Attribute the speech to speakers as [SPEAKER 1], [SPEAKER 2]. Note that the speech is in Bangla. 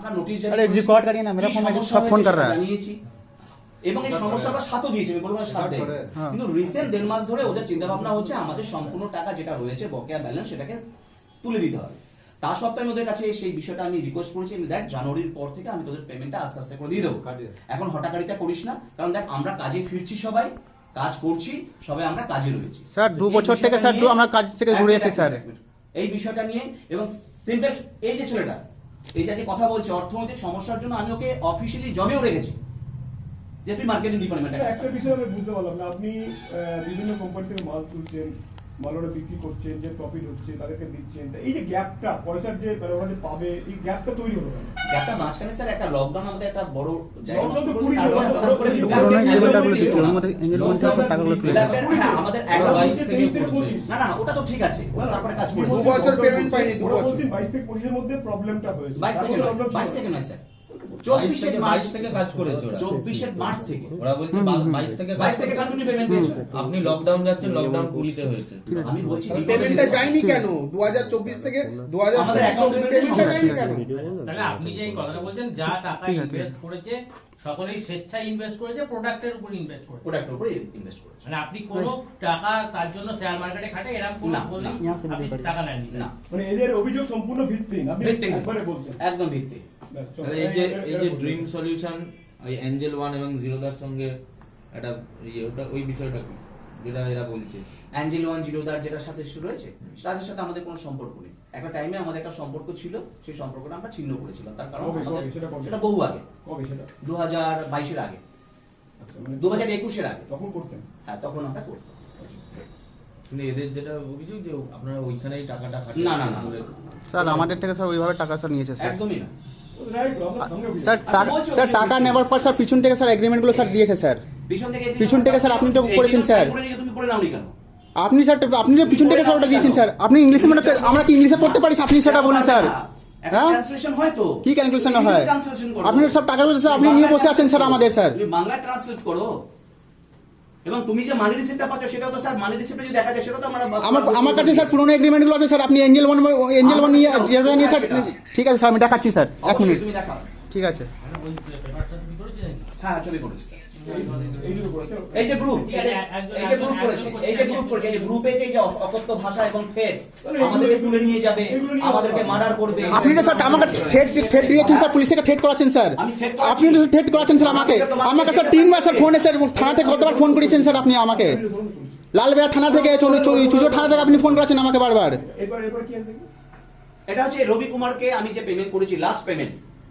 [SPEAKER 1] আমরা নোটিশ
[SPEAKER 2] रिकॉर्ड करिए ना, मेरा फोन में सब फोन कर रहा है।
[SPEAKER 1] জানিয়েছি এবং এই সমস্যা আমরা সাথও দিয়েছি, আমি বলবো না সাথ দেয়, কিন্তু রিসেন্ট 1.5 মাস ধরে ওদের চিন্তা ভাবনা হচ্ছে আমাদের সম্পূর্ণ টাকা যেটা রয়েছে বকেয়া ব্যালেন্স সেটাকে তুলে দিতে হবে। তা সত্ত্বেও আমি ওদের কাছে সেই বিষয়টা আমি রিকোয়েস্ট করেছি, আমি দেখ জানুয়ারির পর থেকে আমি তোদের পেমেন্টটা আস্তে আস্তে করে দিয়ে দেবো, এখন হঠাকারিতা করিস না, কারণ দেখ আমরা কাজে ফিরছি, সবাই কাজ করছি, সবাই আমরা কাজে রয়েছি
[SPEAKER 2] স্যার 2 বছর থেকে স্যার আমরা কাজ থেকে ঘুরে যাচ্ছি স্যার।
[SPEAKER 1] এই বিষয়টা নিয়ে এবং সিম্পল এই যে ছেলেটা এই যে কথা বলছে অর্থনৈতিক সমস্যার জন্য আমি ওকে অফিসিয়ালি জবেও রেখেছি যে তুই মার্কেটিং ডিপার্টমেন্টে
[SPEAKER 3] একটা বিষয় আমি বুঝতে পারলাম না, আপনি বিভিন্ন কোম্পানি থেকে মাল তুলছেন, মাল ওরা বিক্রি করছেন, যে প্রফিট হচ্ছে তাদেরকে দিচ্ছেন, এই যে গ্যাপটা পয়সার যে ওরা যে পাবে এই গ্যাপটা তৈরি হলো কেন?
[SPEAKER 1] গ্যাপটা মাঝখানে স্যার একটা লকডাউন আমাদের একটা বড় জায়গা
[SPEAKER 3] Lockdown
[SPEAKER 1] নষ্ট
[SPEAKER 3] তো
[SPEAKER 1] করেছে,
[SPEAKER 3] কুড়ি
[SPEAKER 1] তারপরে
[SPEAKER 3] বছর
[SPEAKER 1] করে
[SPEAKER 2] আমাদের টাকাগুলো তুলে
[SPEAKER 1] হ্যাঁ আমাদের একদম
[SPEAKER 3] 22 থেকে 25
[SPEAKER 1] না না ওটা তো ঠিক আছে, ওটা তারপরে কাজ করেছে
[SPEAKER 4] 2 বছর পেমেন্ট পাইনি, 2
[SPEAKER 3] ওরা
[SPEAKER 4] বছর।
[SPEAKER 3] বলছেন 22 থেকে 25 এর মধ্যে প্রবলেমটা হয়েছে।
[SPEAKER 1] 22 থেকে নয় স্যার 24 মার্চ
[SPEAKER 5] থেকে কাজ করেছে ওরা।
[SPEAKER 1] 24 মার্চ থেকে
[SPEAKER 5] ওরা বলছে 22 থেকে
[SPEAKER 1] 22 থেকে কন্টিনিউ পেমেন্ট দিয়েছে।
[SPEAKER 5] আপনি লকডাউন যাচ্ছেন, লকডাউন 20 তে হয়েছে।
[SPEAKER 1] আমি বলছি
[SPEAKER 4] পেমেন্টটা যায়নি কেন 2024 থেকে 2000
[SPEAKER 1] আমাদের অ্যাকাউন্টে
[SPEAKER 4] পেমেন্টটা যায়নি কেন?
[SPEAKER 6] তাহলে আপনি যে এই কথাটা বলছেন, যা টাকা ইনভেস্ট করেছে সকলেই স্বেচ্ছায় ইনভেস্ট করেছে, প্রোডাক্টের উপর ইনভেস্ট করেছে,
[SPEAKER 1] প্রোডাক্টের উপরে ইনভেস্ট করেছে।
[SPEAKER 6] মানে আপনি কোনো টাকা তার জন্য শেয়ার মার্কেটে খাটে এরকম কোনো
[SPEAKER 1] না,
[SPEAKER 6] বলেই
[SPEAKER 2] না।
[SPEAKER 6] আপনি টাকা নেননি
[SPEAKER 1] না
[SPEAKER 3] মানে এদের অভিযোগ সম্পূর্ণ ভিত্তিহীন, আপনি
[SPEAKER 1] ভিত্তিহীন।
[SPEAKER 3] একবারে বলছেন।
[SPEAKER 1] একদম ভিত্তি।
[SPEAKER 3] ব্যাস, চলো।
[SPEAKER 5] তাহলে এই যে ড্রিম সলিউশন ওই এঞ্জেল 1 এবং জিরোদার সঙ্গে একটা ওটা ওই বিষয়টা কি যেটা এরা বলছে
[SPEAKER 1] অ্যাঞ্জেল ওয়ান জিরোদার যেটার সাথে রয়েছে তাদের সাথে আমাদের কোনো সম্পর্ক নেই। একটা টাইমে আমাদের একটা সম্পর্ক ছিল, সেই সম্পর্কটা আমরা ছিন্ন করেছিলাম, তার কারণ
[SPEAKER 3] কবে,
[SPEAKER 1] আমাদের
[SPEAKER 3] সেটা কবে?
[SPEAKER 1] সেটা বহু আগে,
[SPEAKER 3] কবে সেটা?
[SPEAKER 1] 2022 এর আগে,
[SPEAKER 3] আচ্ছা, মানে
[SPEAKER 1] 2021 এর আগে।
[SPEAKER 3] তখন করতেন?
[SPEAKER 1] হ্যাঁ তখন আমরা করতাম।
[SPEAKER 5] কিন্তু এদের যেটা অভিযোগ যে আপনারা ওইখানেই টাকাটা খাটিয়ে
[SPEAKER 1] না, না, না।
[SPEAKER 2] স্যার আমাদের থেকে স্যার ওইভাবে টাকা স্যার নিয়েছে স্যার।
[SPEAKER 1] একদমই না
[SPEAKER 3] রাইট, আপনার সঙ্গে অভিযোগ।
[SPEAKER 2] স্যার স্যার টাকা নেবার পর স্যার পিছন থেকে স্যার এগ্রিমেন্টগুলো স্যার দিয়েছে স্যার। পিছন থেকে স্যার আপনি তো করেছেন স্যার।
[SPEAKER 1] তুমি পড়ে নাওনি কেন?
[SPEAKER 2] আপনি স্যার আপনি তো পিছন থেকে স্যার ওটা দিয়েছেন স্যার। আপনি ইংলিশে মানে আমরা কি ইংলিশে পড়তে পারি? আপনি সেটা বলুন স্যার। হ্যাঁ
[SPEAKER 1] ট্রান্সলেশন হয় তো
[SPEAKER 2] কি ক্যালকুলেশন হয়?
[SPEAKER 1] ট্রান্সলেশন করো।
[SPEAKER 2] আপনি সব টাকাগুলো স্যার আপনি নিয়ে বসে আছেন স্যার আমাদের স্যার।
[SPEAKER 1] তুমি বাংলা ট্রান্সলেট করো এবং তুমি যে মানি রিসিপ্টটা পাচ্ছ সেটাও তো স্যার মানি রিসিপ্টে যদি দেখা যায় সেটাও তো
[SPEAKER 2] আমার কাছে স্যার পুরনো এগ্রিমেন্টগুলো আছে স্যার। আপনি এঞ্জেল ওয়ান নিয়ে যেটা নিয়ে স্যার ঠিক আছে স্যার আমি দেখাচ্ছি স্যার 1 মিনিট।
[SPEAKER 1] তুমি দেখাও।
[SPEAKER 2] ঠিক আছে
[SPEAKER 6] মানে ওই পেপারটা তুমি করেছে নাকি?
[SPEAKER 1] হ্যাঁ ছবি করেছি।
[SPEAKER 3] এই দুটো করেছে।
[SPEAKER 1] এই যে গ্রুপ এই যে গ্রুপ করেছে এই যে গ্রুপ করেছে এই যে গ্রুপে যে অকথ্য ভাষা এবং ফেক আমাদেরকে তুলে নিয়ে যাবে, আমাদেরকে মার্ডার করবে।
[SPEAKER 2] আপনি তো স্যার আমাকে ঠেট দিয়েছেন স্যার, পুলিশকে ঠেট করাচ্ছেন স্যার। আপনি তো ঠেট করাচ্ছেন স্যার আমাকে স্যার 3 বার স্যার ফোনে স্যার থানা থেকে কতবার ফোন করেছেন স্যার আপনি আমাকে। লালবেড়া থানা থেকে চুজো থানা থেকে আপনি ফোন করেছেন আমাকে বারবার।
[SPEAKER 3] এবার কি আছে?
[SPEAKER 1] এটা হচ্ছে রবি কুমারকে আমি যে পেমেন্ট করেছি লাস্ট পেমেন্ট